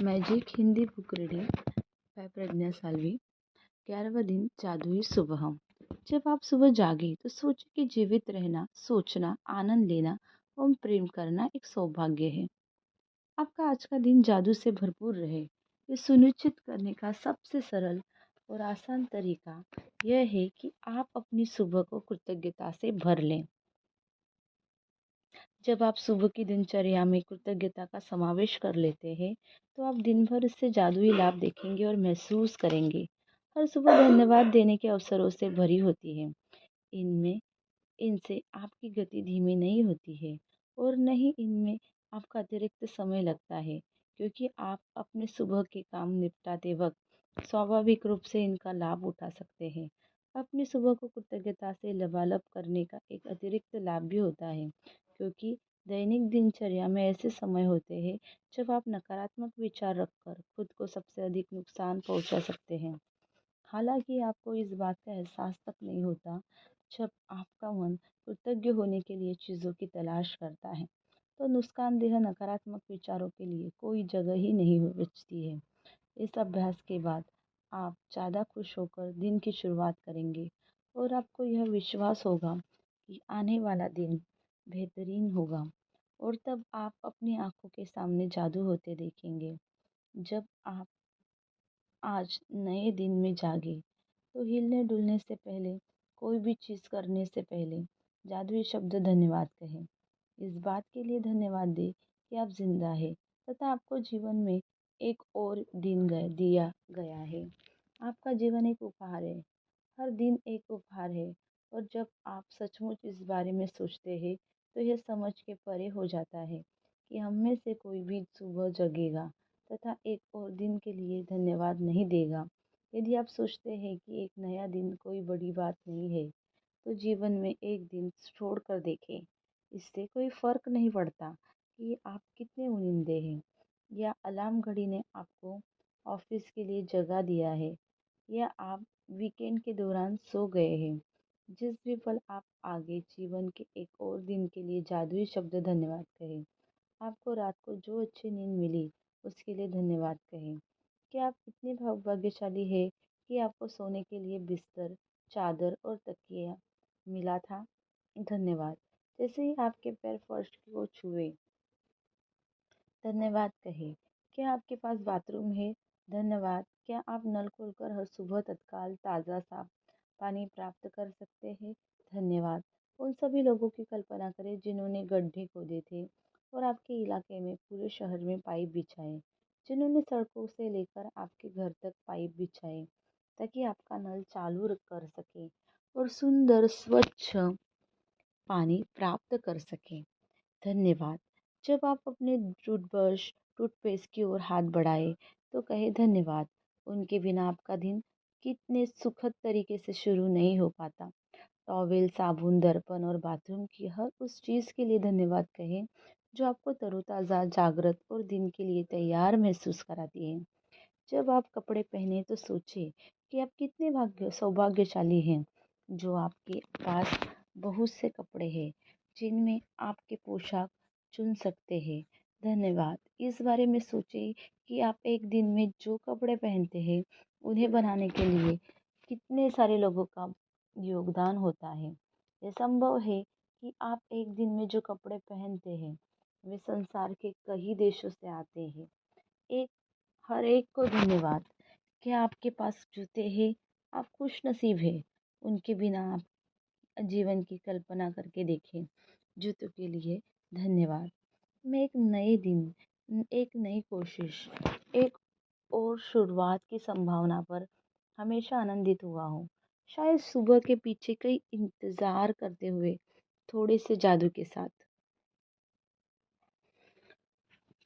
Magic Hindi book reading by Pragya Salvi. 11वां दिन जादुई सुबह। जब आप सुबह जागे तो सोचे कि जीवित रहना, सोचना, आनंद लेना और प्रेम करना एक सौभाग्य है। आपका आज का दिन जादू से भरपूर रहे, ये सुनिश्चित करने का सबसे सरल और आसान तरीका यह है कि आप अपनी सुबह को कृतज्ञता से भर लें। जब आप सुबह की दिनचर्या में कृतज्ञता का समावेश कर लेते हैं, तो आप दिन भर इससे जादुई लाभ देखेंगे और महसूस करेंगे। हर सुबह धन्यवाद देने के अवसरों से भरी होती है। इनमें इनसे आपकी गति धीमी नहीं होती है और न ही इनमें आपका अतिरिक्त समय लगता है, क्योंकि आप अपने सुबह के काम निपटाते वक्त स्वाभाविक रूप से इनका लाभ उठा सकते हैं। अपनी सुबह को कृतज्ञता से लबालब करने का एक अतिरिक्त लाभ भी होता है, क्योंकि दैनिक दिनचर्या में ऐसे समय होते हैं जब आप नकारात्मक विचार रखकर खुद को सबसे अधिक नुकसान पहुंचा सकते हैं। हालांकि आपको इस बात का एहसास तक नहीं होता। जब आपका मन कृतज्ञ होने के लिए चीज़ों की तलाश करता है, तो नुकसानदेह नकारात्मक विचारों के लिए कोई जगह ही नहीं बचती है। इस अभ्यास के बाद आप ज़्यादा खुश होकर दिन की शुरुआत करेंगे और आपको यह विश्वास होगा कि आने वाला दिन बेहतरीन होगा। और तब आप अपनी आंखों के सामने जादू होते देखेंगे। जब आप आज नए दिन में जागे, तो हिलने डुलने से पहले, कोई भी चीज़ करने से पहले जादुई शब्द धन्यवाद कहें। इस बात के लिए धन्यवाद दें कि आप जिंदा हैं तथा आपको जीवन में एक और दिन दिया गया है। आपका जीवन एक उपहार है। हर दिन एक उपहार है। और जब आप सचमुच इस बारे में सोचते हैं, तो यह समझ के परे हो जाता है कि हम में से कोई भी सुबह जगेगा तथा एक और दिन के लिए धन्यवाद नहीं देगा। यदि आप सोचते हैं कि एक नया दिन कोई बड़ी बात नहीं है, तो जीवन में एक दिन छोड़ कर देखें। इससे कोई फर्क नहीं पड़ता कि आप कितने उम्मीदे हैं, या अलार्म घड़ी ने आपको ऑफिस के लिए जगा दिया है, या आप वीकेंड के दौरान सो गए हैं। जिस भी पल आप आगे जीवन के एक और दिन के लिए जादुई शब्द धन्यवाद कहें। आपको रात को जो अच्छी नींद मिली, उसके लिए धन्यवाद कहें। कि आप इतने भाग्यशाली हैं कि आपको सोने के लिए बिस्तर, चादर और तकिया मिला था। धन्यवाद। जैसे ही आपके पैर फर्श को छुए, धन्यवाद कहें। क्या आपके पास बाथरूम है? धन्यवाद। क्या आप नल खोलकर हर सुबह तत्काल ताज़ा साफ पानी प्राप्त कर सकते हैं? धन्यवाद। उन सभी लोगों की कल्पना करें जिन्होंने गड्ढे खोदे थे और आपके इलाके में, पूरे शहर में पाइप बिछाए, जिन्होंने सड़कों से लेकर आपके घर तक पाइप बिछाए ताकि आपका नल चालू कर सके और सुंदर स्वच्छ पानी प्राप्त कर सकें। धन्यवाद। जब आप अपने टूथब्रश, टूथपेस्ट की ओर हाथ बढ़ाएं, तो कहें धन्यवाद। उनके बिना आपका दिन कितने सुखद तरीके से शुरू नहीं हो पाता। टॉवेल, साबुन, दर्पण और बाथरूम की हर उस चीज़ के लिए धन्यवाद कहें जो आपको तरोताज़ा, जागृत और दिन के लिए तैयार महसूस कराती है। जब आप कपड़े पहने, तो सोचें कि आप कितने सौभाग्यशाली हैं, जो आपके पास बहुत से कपड़े हैं जिनमें आपके पोशाक चुन सकते हैं। धन्यवाद। इस बारे में सोचें कि आप एक दिन में जो कपड़े पहनते हैं, उन्हें बनाने के लिए कितने सारे लोगों का योगदान होता है। यह संभव है कि आप एक दिन में जो कपड़े पहनते हैं, वे संसार के कई देशों से आते हैं। एक हर एक को धन्यवाद। क्या आपके पास जूते हैं? आप खुश नसीब हैं। उनके बिना आप जीवन की कल्पना करके देखें। जूतों के लिए धन्यवाद। मैं एक नए दिन, एक नई कोशिश, एक और शुरुआत की संभावना पर हमेशा आनंदित हुआ हूँ। शायद सुबह के पीछे कई इंतज़ार करते हुए, थोड़े से जादू के साथ।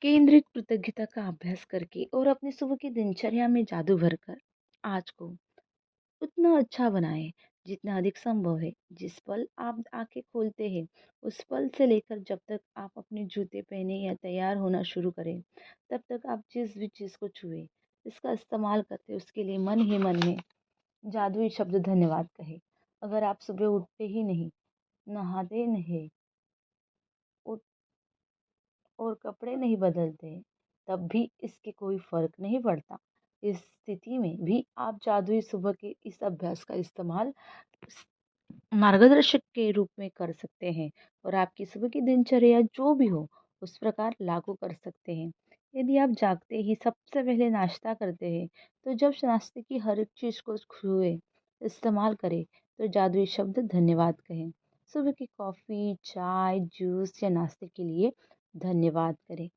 केंद्रित कृतज्ञता का अभ्यास करके और अपनी सुबह की दिनचर्या में जादू भरकर आज को उतना अच्छा बनाएं जितना अधिक संभव है। जिस पल आप आंखें खोलते हैं, उस पल से लेकर जब तक आप अपने जूते पहने या तैयार होना शुरू करें, तब तक आप जिस भी चीज़ को छुए, इसका इस्तेमाल करते, उसके लिए मन ही मन में जादुई शब्द धन्यवाद कहे। अगर आप सुबह उठते ही नहीं, नहाते नहीं, उठ और कपड़े नहीं बदलते, तब भी इसके कोई फ़र्क नहीं पड़ता। इस स्थिति में भी आप जादुई सुबह के इस अभ्यास का इस्तेमाल स मार्गदर्शक के रूप में कर सकते हैं और आपकी सुबह की दिनचर्या जो भी हो, उस प्रकार लागू कर सकते हैं। यदि आप जागते ही सबसे पहले नाश्ता करते हैं, तो जब नाश्ते की हर एक चीज़ को छुए, इस्तेमाल करें, तो जादुई शब्द धन्यवाद कहें। सुबह की कॉफ़ी, चाय, जूस या नाश्ते के लिए धन्यवाद करें।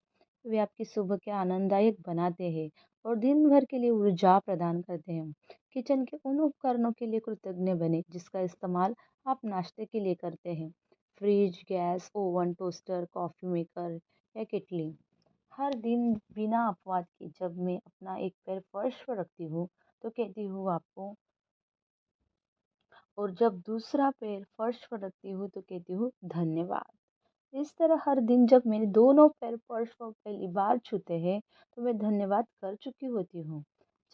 वे आपकी सुबह के आनंददायक बनाते हैं और दिन भर के लिए ऊर्जा प्रदान करते हैं। किचन के उन उपकरणों के लिए कृतज्ञ बने जिसका इस्तेमाल आप नाश्ते के लिए करते हैं। Fridge, gas, oven, toaster, coffee maker या केटली। हर दिन बिना अपवाद के जब मैं अपना एक पैर फर्श पर रखती हूँ तो कहती हूँ आपको, और जब दूसरा पैर फर्श पर रखती हूँ तो कहती हूँ धन्यवाद। इस तरह हर दिन जब मेरे दोनों पैर फर्श को पहली बार छूते हैं तो मैं धन्यवाद कर चुकी होती हूँ।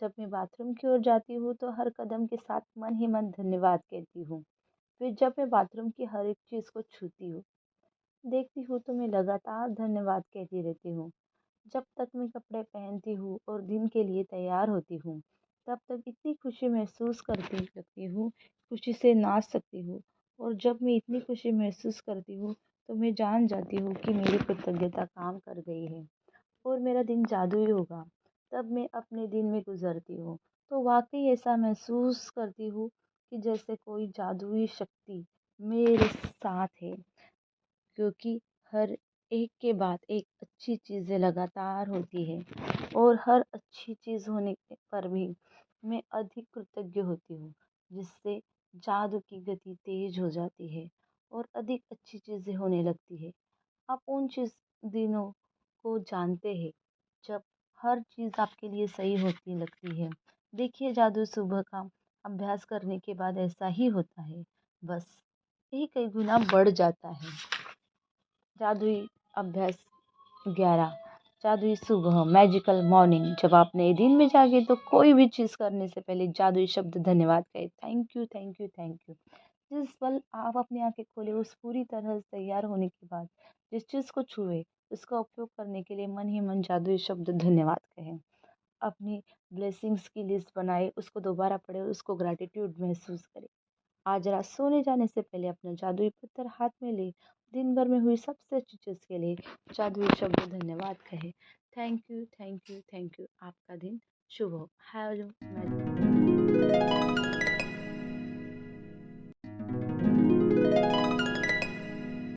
जब मैं बाथरूम की ओर जाती हूँ तो हर कदम के साथ मन ही मन धन्यवाद कहती हूँ। फिर जब मैं बाथरूम की हर एक चीज़ को छूती हूँ, देखती हूँ तो मैं लगातार धन्यवाद कहती रहती हूँ। जब तक मैं कपड़े पहनती हूँ और दिन के लिए तैयार होती हूँ, तब तक इतनी खुशी महसूस करती लगती हूँ, खुशी से नाच सकती हूँ। और जब मैं इतनी खुशी महसूस करती हूँ, तो मैं जान जाती हूँ कि मेरी कृतज्ञता काम कर गई है और मेरा दिन जादुई होगा। तब मैं अपने दिन में गुजरती हूँ, तो वाक़ई ऐसा महसूस करती हूँ कि जैसे कोई जादुई शक्ति मेरे साथ है, क्योंकि हर एक के बाद एक अच्छी चीज़ें लगातार होती है और हर अच्छी चीज़ होने पर भी मैं अधिक कृतज्ञ होती हूँ, जिससे जादू की गति तेज हो जाती है और अधिक अच्छी चीज़ें होने लगती है। आप उन दिनों को जानते हैं जब हर चीज़ आपके लिए सही होती लगती है। देखिए, जादू सुबह का अभ्यास करने के बाद ऐसा ही होता है, बस यही कई गुना बढ़ जाता है। जादुई अभ्यास 11। जादुई सुबह, मैजिकल मॉर्निंग। जब आप नए दिन में जागे तो कोई भी चीज़ करने से पहले जादुई शब्द धन्यवाद कहें। Thank you, thank you, thank you. जिस पल आप अपनी आंखें खोले, उस पूरी तरह से तैयार होने के बाद जिस चीज़ को छुए, उसका उपयोग करने के लिए मन ही मन जादुई शब्द धन्यवाद कहें। अपनी ब्लेसिंग्स की लिस्ट बनाए, उसको दोबारा पढ़े और उसको ग्रैटिट्यूड महसूस करें। आज रात सोने जाने से पहले अपना जादुई पत्थर हाथ में ले, दिन भर में हुई सबसे अच्छी चीज़ के लिए जादुई शब्द धन्यवाद कहे। Thank you, thank you, thank you. आपका दिन शुभ हो। हैव